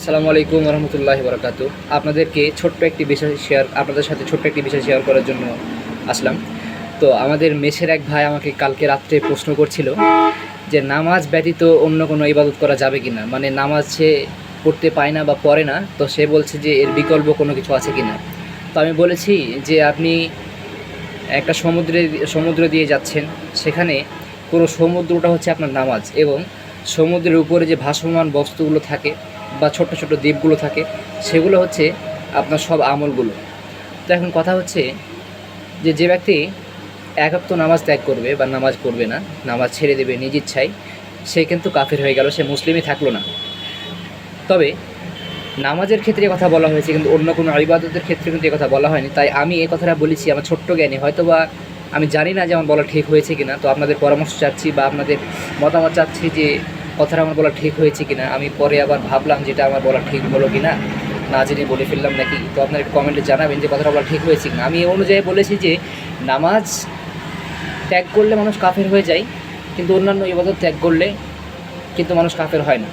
আসসালামু আলাইকুম রহমতুল্লাহি বারাকাতু। আপনাদের সাথে ছোট্ট একটি বিষয় শেয়ার করার জন্য আসলাম। তো আমাদের মেসের এক ভাই আমাকে কালকে রাত্রে প্রশ্ন করছিল যে নামাজ ব্যতীত অন্য কোনো ইবাদত করা যাবে কি না, মানে নামাজ সে পড়তে পায় না বা পড়ে না, তো সে বলছে যে এর বিকল্প কোনো কিছু আছে কি না। তো আমি বলেছি যে আপনি একটা সমুদ্র দিয়ে যাচ্ছেন, সেখানে পুরো সমুদ্রটা হচ্ছে আপনার নামাজ, এবং সমুদ্রের উপরে যে ভাসমান বস্তুগুলো থাকে বা ছোট্ট ছোট্ট দ্বীপগুলো থাকে, সেগুলো হচ্ছে আপনার সব আমলগুলো। তো এখন কথা হচ্ছে যে ব্যক্তি এক ওয়াক্ত নামাজ ত্যাগ করবে বা নামাজ পড়বে না, নামাজ ছেড়ে দেবে নিজ ইচ্ছায়, সে কিন্তু কাফের হয়ে গেল, সে মুসলিমই থাকলো না। তবে নামাজের ক্ষেত্রে কথা বলা হয়েছে, কিন্তু অন্য কোনো ইবাদতের ক্ষেত্রে কিন্তু কথা বলা হয়নি। তাই আমি এই কথাটা বলেছি আমার ছোট্ট জ্ঞানে, হয়তো বা আমি জানি না যে আমার বলা ঠিক হয়েছে কিনা। তো আপনাদের পরামর্শ চাচ্ছি বা আপনাদের মতামত চাচ্ছি যে কথাটা আমার বলা ঠিক হয়েছে কিনা। আমি পরে আবার ভাবলাম যেটা আমার বলা ঠিক হলো কিনা, না জেনে বলে ফেললাম নাকি। তো আপনারা একটু কমেন্টে জানাবেন যে কথাটা বলা ঠিক হয়েছে কিনা। আমি এই অনুযায়ী বলেছি যে নামাজ ত্যাগ করলে মানুষ কাফের হয়ে যায়, কিন্তু অন্যান্য ইবাদত ত্যাগ করলে কিন্তু মানুষ কাফের হয় না।